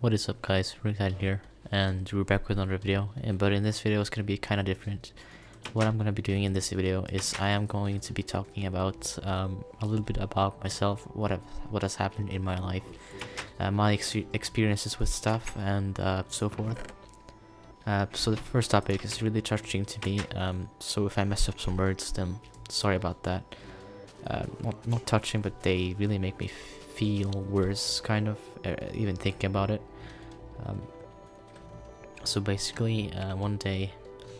What is up, guys? RunicTitan here, and we're back with another video. But in this video, it's gonna be kind of different. What I'm gonna be doing in this video is I am going to be talking about a little bit about myself, what has happened in my life, my experiences with stuff, and so forth. So the first topic is really touching to me. So if I mess up some words, then sorry about that. Not touching, but they really make me feel worse, kind of, even thinking about it. So basically, one day,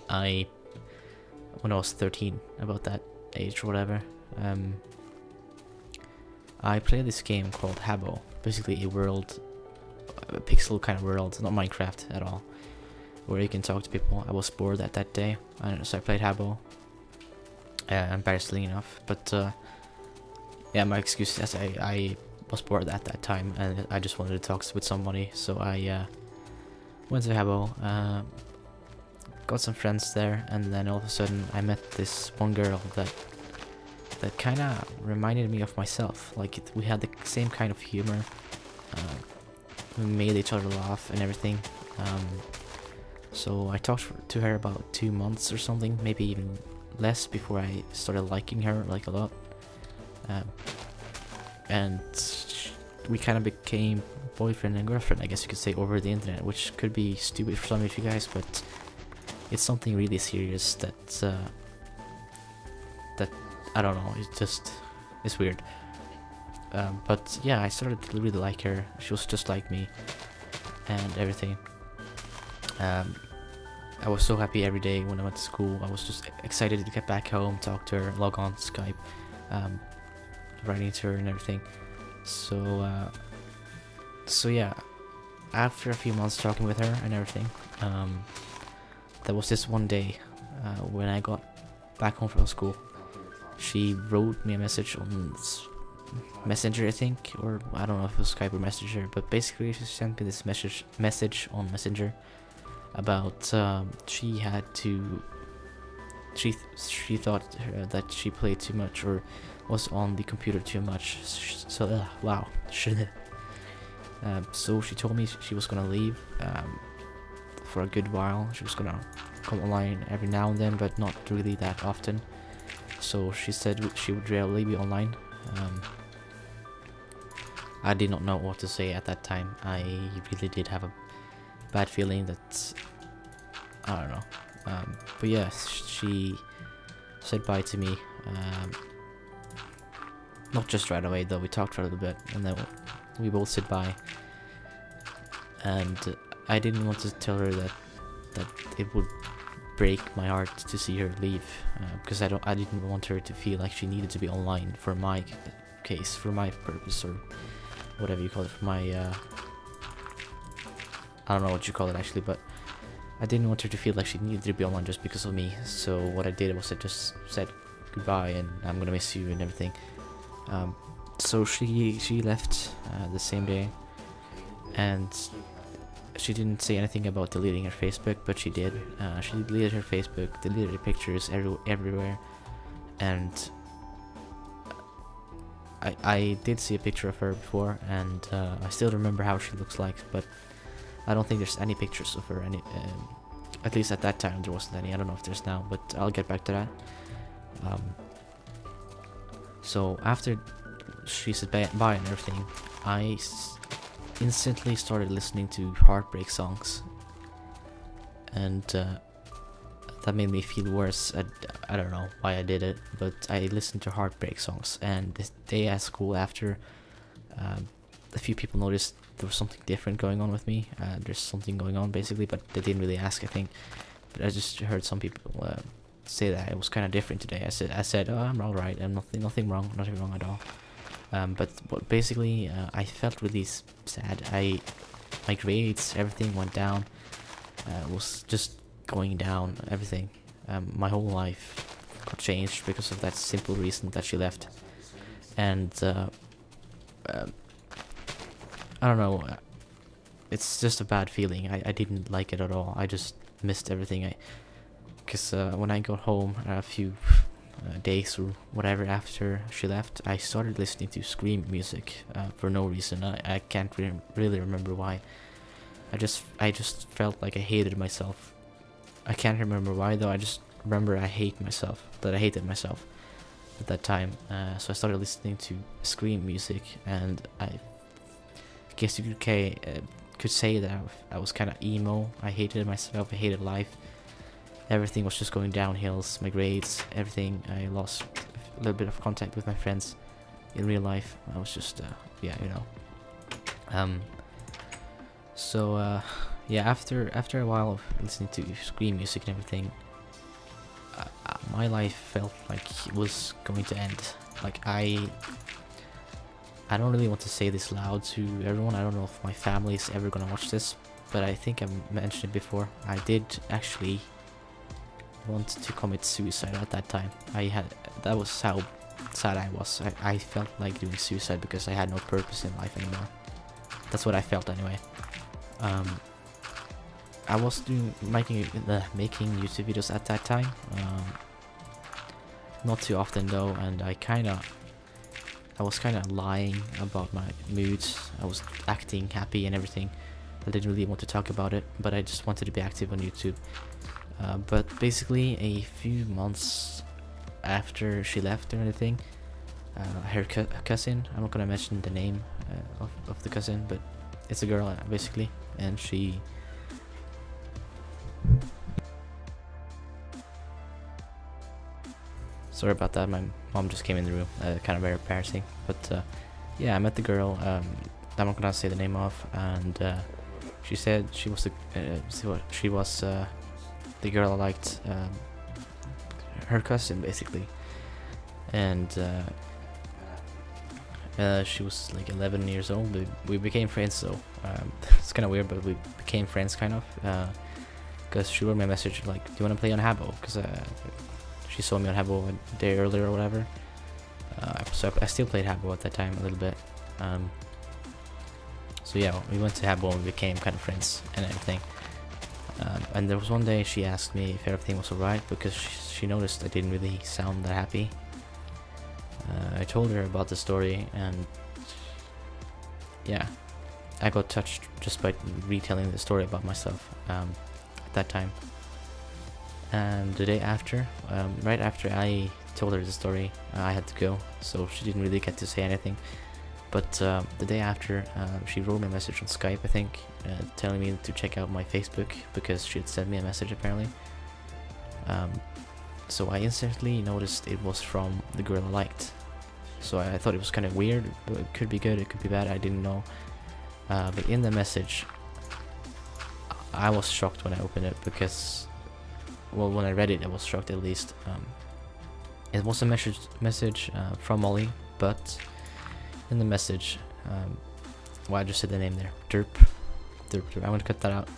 when I was 13, about that age or whatever, I played this game called Habbo. Basically a pixel kind of world, not Minecraft at all, where you can talk to people. I was bored at that day, so I played Habbo. Embarrassingly enough, but yeah, my excuse is I was bored at that time and I just wanted to talk with somebody, so I went to Habbo, got some friends there, and then all of a sudden I met this one girl that kind of reminded me of myself. Like we had the same kind of humor, we made each other laugh and everything. So I talked to her about 2 months or something, maybe even less, before I started liking her like a lot. And we kind of became boyfriend and girlfriend, I guess you could say, over the internet, which could be stupid for some of you guys, but it's something really serious that I don't know, it's weird. But yeah, I started to really like her. She was just like me and everything. I was so happy every day when I went to school. I was just excited to get back home, talk to her, log on Skype, writing to her and everything. So yeah, after a few months talking with her and everything, there was this one day when I got back home from school. She wrote me a message on Messenger, I think, or I don't know if it was Skype or Messenger, but basically she sent me this message on Messenger about she thought that she played too much or was on the computer too much. So wow, so she told me she was gonna leave for a good while. She was gonna come online every now and then, but not really that often. So she said she would rarely be online. I did not know what to say at that time. I really did have a bad feeling that, I don't know, but yes, she said bye to me. Not just right away though, we talked for a little bit and then we both said bye, and I didn't want to tell her that it would break my heart to see her leave, because I didn't want her to feel like she needed to be online for my case, for my purpose, or whatever you call it, for my I don't know what you call it actually, but I didn't want her to feel like she needed to be online just because of me. So what I did was I just said goodbye and I'm gonna miss you and everything. So she left the same day, and she didn't say anything about deleting her Facebook, but she did. She deleted her Facebook, deleted her pictures everywhere, and I did see a picture of her before, and I still remember how she looks like, but I don't think there's any pictures of her, at least at that time there wasn't any. I don't know if there's now, but I'll get back to that. So after she said bye and everything, I instantly started listening to heartbreak songs, and that made me feel worse. I don't know why I did it, but I listened to heartbreak songs, and this day at school after, a few people noticed there was something different going on with me. There's something going on basically, but they didn't really ask, I think. But I just heard some people say that it was kind of different today. I said, oh, I'm all right. I'm nothing wrong at all. But basically, I felt really sad. My grades, everything went down. Was just going down. Everything. My whole life got changed because of that simple reason that she left. And I don't know. It's just a bad feeling. I didn't like it at all. I just missed everything. Because when I got home a few days or whatever after she left, I started listening to scream music for no reason. I can't really remember why. I just felt like I hated myself. I can't remember why though. I just remember I hated myself at that time. So I started listening to scream music, and I guess you could say that I was kind of emo. I hated myself. I hated life. Everything was just going downhills. My grades, everything. I lost a little bit of contact with my friends in real life. I was just yeah, you know. So yeah, after a while of listening to scream music and everything, my life felt like it was going to end. Like I don't really want to say this loud to everyone. I don't know if my family is ever gonna watch this, but I think I've mentioned it before. I did actually want to commit suicide at that time. That was how sad I was. I felt like doing suicide because I had no purpose in life anymore. That's what I felt anyway. I was making YouTube videos at that time. Not too often though, and I was kind of lying about my moods. I was acting happy and everything. I didn't really want to talk about it, but I just wanted to be active on YouTube. But basically, a few months after she left and everything, her cousin, I'm not gonna mention the name of the cousin, but it's a girl basically, and she sorry about that, my mom just came in the room, kind of very embarrassing, but yeah, I met the girl, I'm not gonna say the name of, and she said she was the girl I liked, her cousin basically, and she was like 11 years old. We became friends, so it's kind of weird, but we became friends kind of, because she wrote me a message like, do you want to play on Habbo, because she saw me on Habbo a day earlier or whatever. So I still played Habbo at that time a little bit. So yeah, we went to Habbo and we became kind of friends and everything. And there was one day she asked me if everything was alright, because she noticed I didn't really sound that happy. I told her about the story, and yeah, I got touched just by retelling the story about myself at that time. And the day after, right after I told her the story, I had to go, so she didn't really get to say anything. But the day after, she wrote me a message on Skype, I think, telling me to check out my Facebook, because she had sent me a message apparently. So I instantly noticed it was from the girl I liked. So I thought it was kind of weird, but it could be good, it could be bad, I didn't know. But in the message, I was shocked when I opened it, because, well, when I read it, I was shocked at least. It was a message from Molly, but in the message, well, I just said the name there, Derp. I'm gonna cut that out.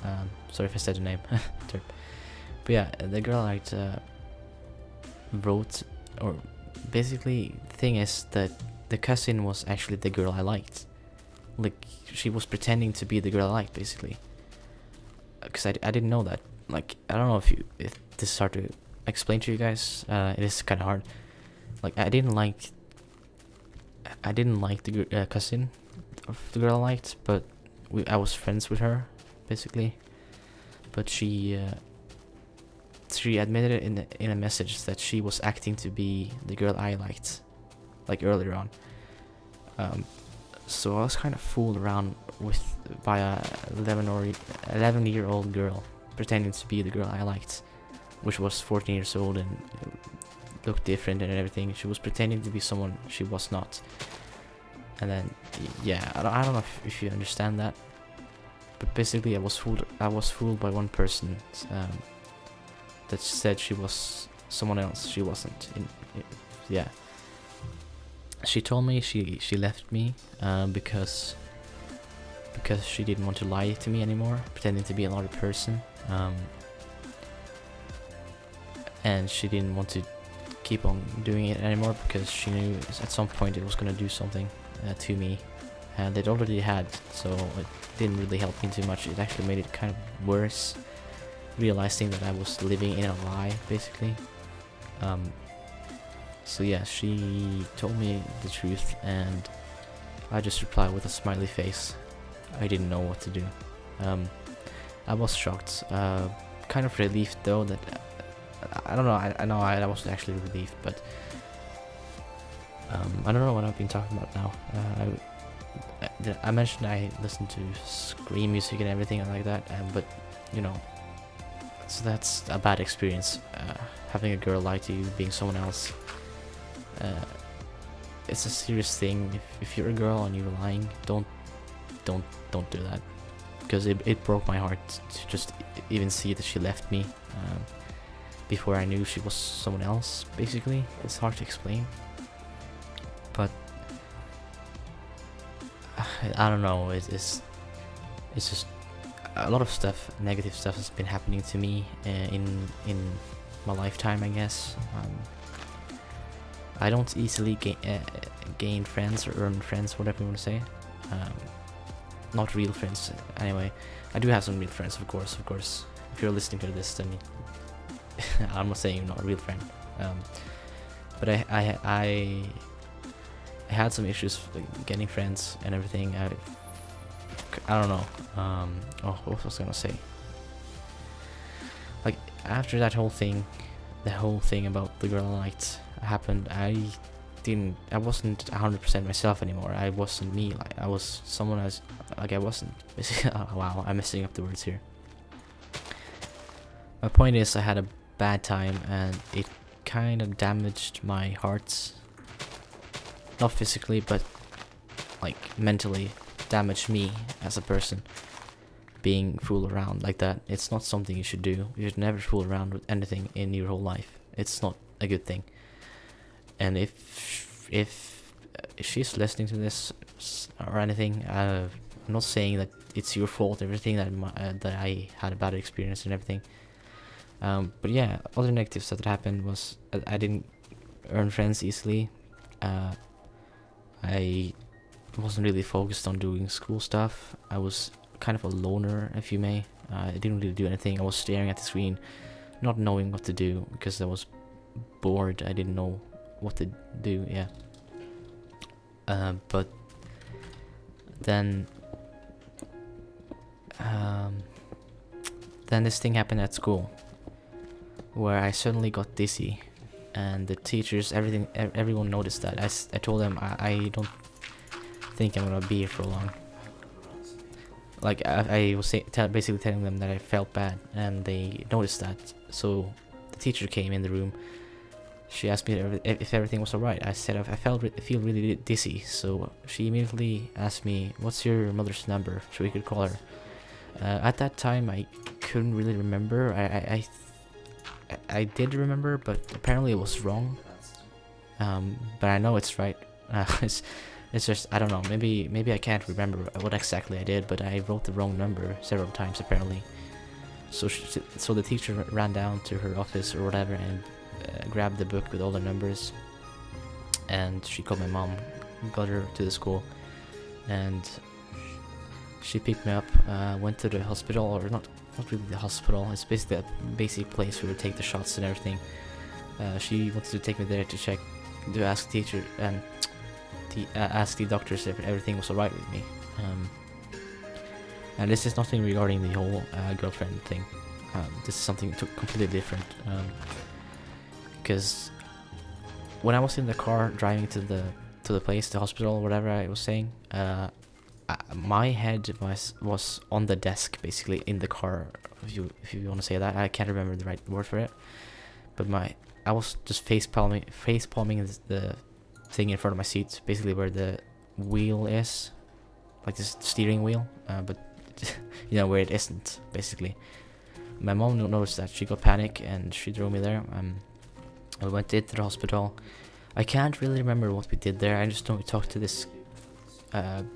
Sorry if I said the name, Derp. But yeah, the girl I liked wrote, or basically, the thing is that the cousin was actually the girl I liked. Like, she was pretending to be the girl I liked, basically. Because I didn't know that. Like, I don't know if this is hard to explain to you guys. It is kind of hard. Like, I didn't like the cousin of the girl I liked, but I was friends with her, basically. But she admitted it in a message that she was acting to be the girl I liked, like earlier on. So I was kind of fooled around by a 11-year-old girl pretending to be the girl I liked, which was 14 years old and looked different and everything. She was pretending to be someone she was not. And then, yeah, I don't know if you understand that, but basically I was fooled by one person that said she was someone else. She wasn't. Yeah. She told me she left me because she didn't want to lie to me anymore, pretending to be another person. And she didn't want to keep on doing it anymore, because she knew at some point it was gonna do something to me, and it already had, so it didn't really help me too much. It actually made it kind of worse, realizing that I was living in a lie, basically. So yeah, she told me the truth, and I just replied with a smiley face. I didn't know what to do. I was shocked. Kind of relieved though that I don't know. I know I wasn't actually relieved, but I don't know what I've been talking about now. I mentioned I listen to scream music and everything like that, but you know, so that's a bad experience. Having a girl lie to you, being someone else. It's a serious thing. If you're a girl and you're lying, don't do that, because it broke my heart to just even see that she left me before I knew she was someone else. Basically, it's hard to explain, but I don't know. It's just a lot of stuff, negative stuff, has been happening to me in my lifetime, I guess. I don't easily gain friends or earn friends, whatever you want to say. Not real friends, anyway. I do have some real friends, of course. If you're listening to this, then I'm not saying you're not a real friend. But I had some issues getting friends and everything. I don't know. What was I gonna say? Like, after that whole thing, the whole thing about the girl I liked happened, I wasn't 100% myself anymore. I wasn't me. Like, I was someone else. Like, I wasn't. Wow, I'm messing up the words here. My point is, I had a bad time, and it kind of damaged my heart. Not physically, but like mentally, damaged me as a person. Being fooled around like that, it's not something you should do. You should never fool around with anything in your whole life. It's not a good thing. And if she's listening to this or anything, I'm not saying that it's your fault. Everything that I had a bad experience and everything. But yeah, other negative stuff that happened was I didn't earn friends easily. I wasn't really focused on doing school stuff. I was kind of a loner, if you may. I didn't really do anything. I was staring at the screen, not knowing what to do, because I was bored. I didn't know what to do, yeah. But then this thing happened at school, where I suddenly got dizzy, and the teachers, everyone noticed that. I told them I don't think I'm gonna be here for long. Like, I was basically telling them that I felt bad, and they noticed that. So the teacher came in the room. She asked me if everything was alright. I said I feel really dizzy. So she immediately asked me, "What's your mother's number, so we could call her?" At that time, I couldn't really remember. I did remember, but apparently it was wrong. But I know it's right. It's just, I don't know, maybe I can't remember what exactly I did, but I wrote the wrong number several times apparently. So the teacher ran down to her office or whatever and grabbed the book with all the numbers, and she called my mom, got her to the school, and she picked me up, went to the hospital, or not really the hospital, it's basically a basic place where we take the shots and everything. She wanted to take me there to ask the teacher and ask the doctors if everything was alright with me. And this is nothing regarding the whole girlfriend thing. This is something completely different. Because when I was in the car driving to the place, the hospital, whatever I was saying, my head was on the desk, basically in the car. If you want to say that, I can't remember the right word for it. But I was just face palming the thing in front of my seat, basically where the wheel is, like this steering wheel, but you know, where it isn't, basically. My mom noticed that. She got panic and she drove me there. I went into the hospital. I can't really remember what we did there. I just know we talked to this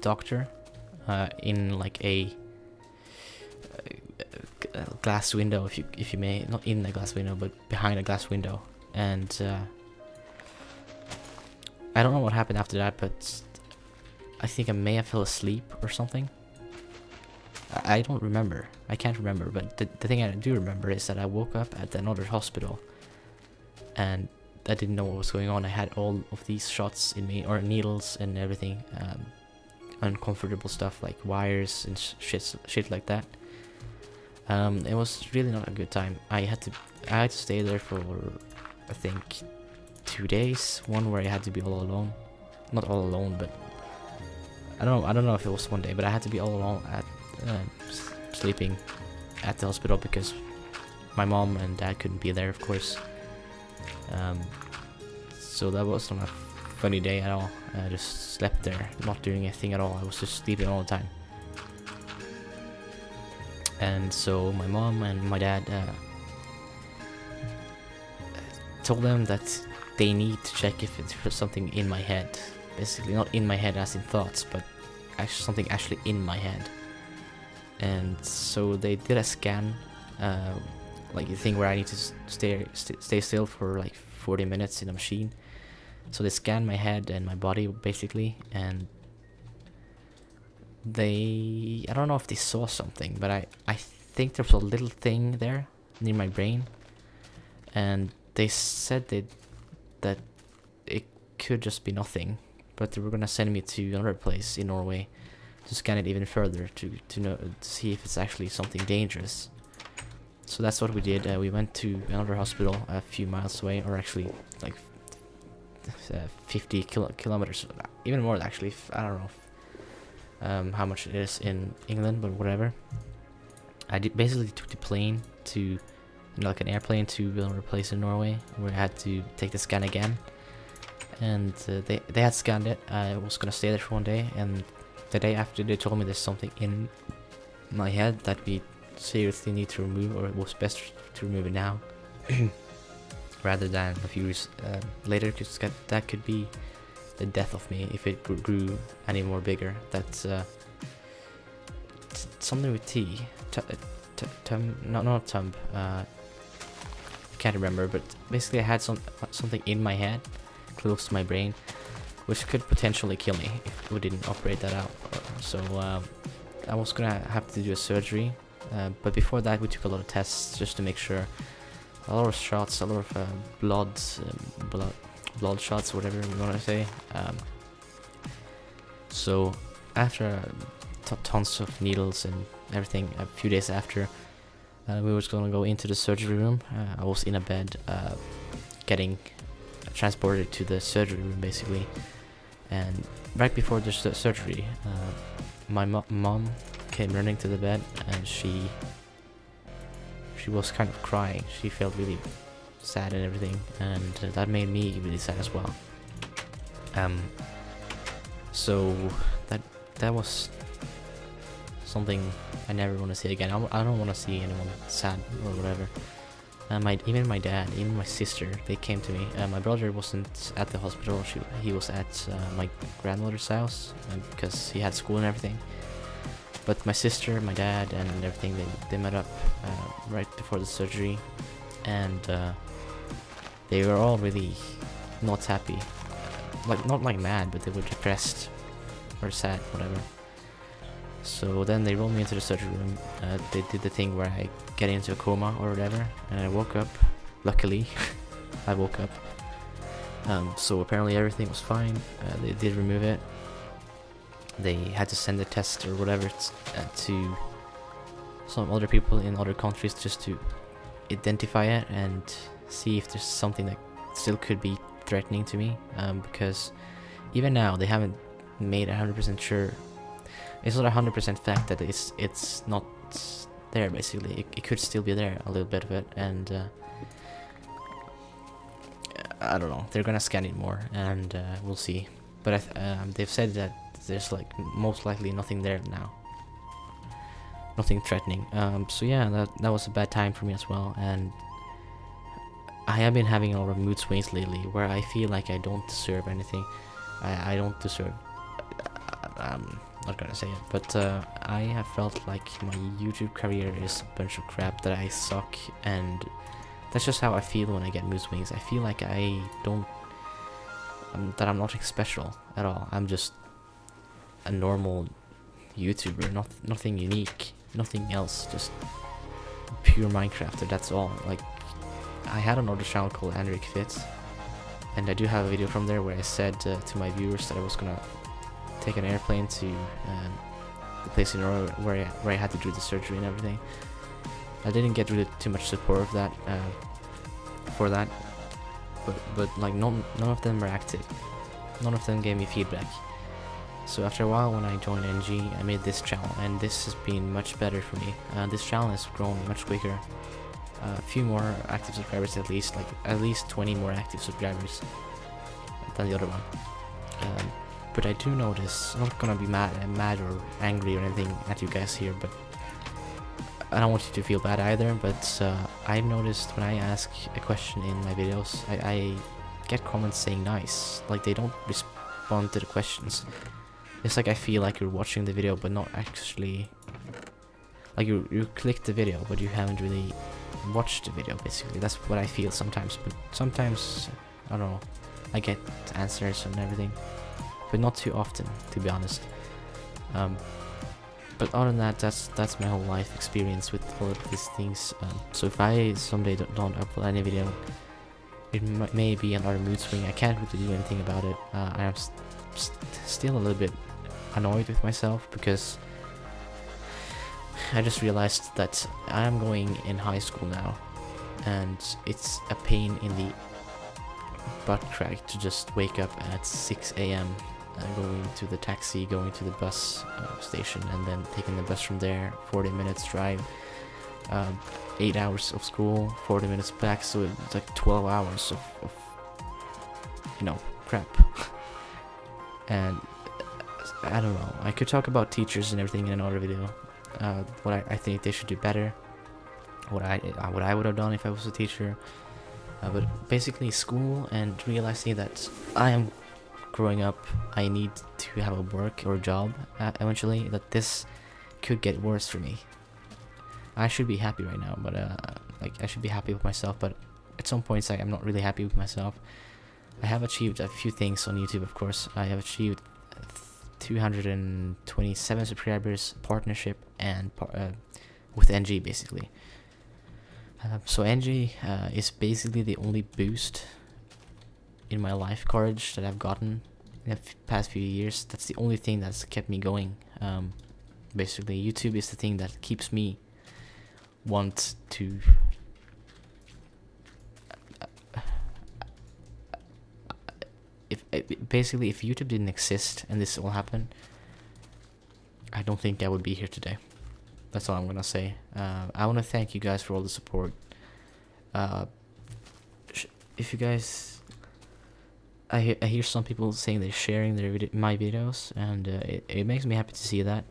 doctor in like a glass window, if you may, not in a glass window, but behind a glass window. And I don't know what happened after that, but I think I may have fell asleep or something. I don't remember. I can't remember, but the thing I do remember is that I woke up at another hospital and I didn't know what was going on. I had all of these shots in me, or needles and everything, uncomfortable stuff like wires and shit like that. It was really not a good time. I had to stay there for, I think, 2 days. One where I had to be all alone, not all alone, but I don't know if it was one day, but I had to be all alone at sleeping at the hospital because my mom and dad couldn't be there, of course. So that was not a funny day at all. I just slept there, not doing anything at all. I was just sleeping all the time. And so my mom and my dad told them that they need to check if it's something in my head. Basically, not in my head as in thoughts, but actually something actually in my head. And so they did a scan, like a thing where I need to stay still for like 40 minutes in a machine. So they scanned my head and my body basically, and I don't know if they saw something, but I think there was a little thing there near my brain, and they said that it could just be nothing, but they were gonna send me to another place in Norway to scan it even further to see if it's actually something dangerous. So that's what we did. We went to another hospital a few miles away, or actually like 50 kilometers, even more actually. I don't know how much it is in England, but whatever. I basically took the plane to, like an airplane to another place in Norway where I had to take the scan again. And they had scanned it. I was gonna stay there for one day, and the day after they told me there's something in my head that we seriously need to remove, or it was best to remove it now rather than a few years later, because that could be the death of me if it grew any more bigger. That's something with T. Not tumb. I can't remember, but basically I had something in my head, close to my brain, which could potentially kill me if we didn't operate that out. So I was gonna have to do a surgery, but before that we took a lot of tests just to make sure. A lot of shots, a lot of blood shots, whatever you want to say. So after tons of needles and everything, a few days after, we was gonna go into the surgery room. I was in a bed, getting transported to the surgery room basically. And right before the surgery, my mom came running to the bed, and she was kind of crying. She felt really sad and everything, and that made me really sad as well. So that was something I never want to see again. I don't want to see anyone sad or whatever. Even my dad, even my sister, they came to me. My brother wasn't at the hospital. He was at my grandmother's house because he had school and everything. But my sister, my dad, and everything, they met up right before the surgery, and they were all really not happy. Not like mad, but they were depressed or sad, whatever. So then they rolled me into the surgery room. They did the thing where I get into a coma or whatever, and I woke up. Luckily, I woke up. So apparently everything was fine. They did remove it. They had to send a test or whatever to some other people in other countries just to identify it and see if there's something that still could be threatening to me. Because even now they haven't made 100% sure. It's not 100% fact that it's not there. Basically, it could still be there, a little bit of it, and I don't know. They're gonna scan it more, and we'll see. But they've said that there's like most likely nothing there now, nothing threatening. So yeah, that was a bad time for me as well, and I have been having a lot of mood swings lately where I feel like I don't deserve anything. I don't deserve. I'm not gonna say it, but I have felt like my YouTube career is a bunch of crap, that I suck, and that's just how I feel when I get mood swings. I feel like I don't. That I'm nothing special at all. I'm just a normal YouTuber, nothing unique, nothing else, just pure Minecrafter, that's all. Like, I had another channel called Henrik Fitz, and I do have a video from there where I said to my viewers that I was gonna take an airplane to the place in Norway where I had to do the surgery and everything. I didn't get really too much support of that for that, but like none of them were active. None of them gave me feedback. So after a while, when I joined NG, I made this channel, and this has been much better for me. This channel has grown much quicker. A few more active subscribers at least, like at least 20 more active subscribers than the other one. But I do notice, I'm not gonna be mad or angry or anything at you guys here, but I don't want you to feel bad either, but I've noticed when I ask a question in my videos, I get comments saying nice, like they don't respond to the questions. It's like I feel like you're watching the video but not actually, like you clicked the video but you haven't really watched the video, basically. That's what I feel sometimes, but sometimes, I don't know, I get answers and everything, but not too often, to be honest. But other than that, that's my whole life experience with all of these things. So if I someday don't upload any video, it may be another mood swing. I can't really do anything about it. I am still a little bit annoyed with myself because I just realized that I am going in high school now, and it's a pain in the butt crack to just wake up at 6 AM, going to the taxi, going to the bus station, and then taking the bus from there, 40 minutes drive, 8 hours of school, 40 minutes back, so it's like 12 hours of you know, crap. And I don't know, I could talk about teachers and everything in another video, what I think they should do better, what I would have done if I was a teacher, but basically school, and realizing that I am growing up, I need to have a work or a job eventually, that this could get worse for me. I should be happy right now, but like I should be happy with myself, but at some points I'm not really happy with myself. I have achieved a few things on YouTube, of course. I have achieved 227 subscribers, partnership, and with NG, basically. So NG is basically the only boost in my life courage that I've gotten in the past few years. That's the only thing that's kept me going. Basically, YouTube is the thing that keeps me want to basically, if YouTube didn't exist and this all happened, I don't think I would be here today. That's all I'm gonna say. I want to thank you guys for all the support. If you guys, I hear some people saying they're sharing my videos, and it makes me happy to see that.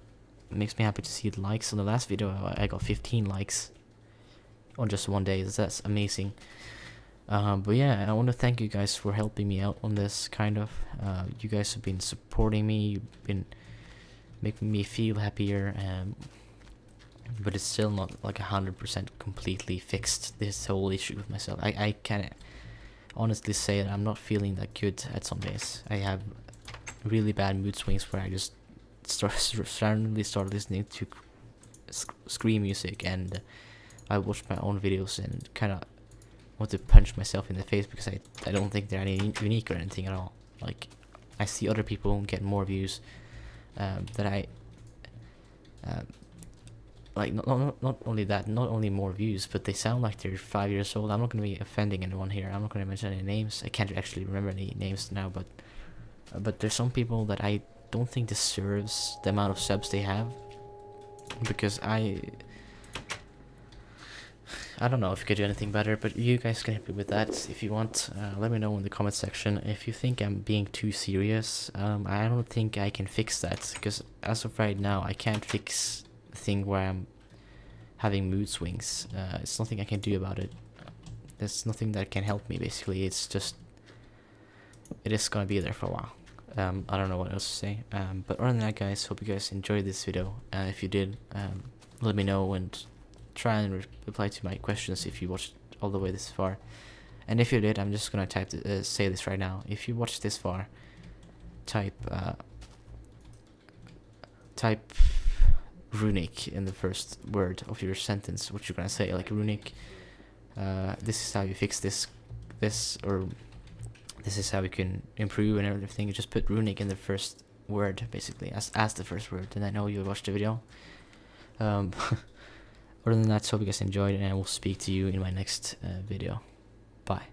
It makes me happy to see the likes. On the last video, I got 15 likes on just one day. That's amazing. But yeah, I want to thank you guys for helping me out on this, kind of. You guys have been supporting me. You've been making me feel happier. But it's still not like 100% completely fixed, this whole issue with myself. I can honestly say that I'm not feeling that good at some days. I have really bad mood swings where I just suddenly start listening to scream music, and I watch my own videos and kind of want to punch myself in the face because I don't think they're any unique or anything at all. Like, I see other people get more views that I like, not only that, not only more views, but they sound like they're 5 years old. I'm not going to be offending anyone here. I'm not going to mention any names. I can't actually remember any names now, but there's some people that I don't think deserves the amount of subs they have, because I don't know if you could do anything better, but you guys can help me with that if you want. Let me know in the comment section if you think I'm being too serious. I don't think I can fix that, because as of right now, I can't fix the thing where I'm having mood swings. It's nothing I can do about it. There's nothing that can help me, basically. It's just, it is gonna be there for a while. I don't know what else to say. But other than that, guys, hope you guys enjoyed this video. If you did, let me know and try and reply to my questions if you watched all the way this far. And if you did, I'm just gonna say this right now. If you watched this far, type Runic in the first word of your sentence. What you're gonna say, like, Runic, this is how you fix this, or this is how we can improve and everything. You just put Runic in the first word, basically, as the first word, and I know you watched the video. Other than that, hope you guys enjoyed, and I will speak to you in my next video. Bye.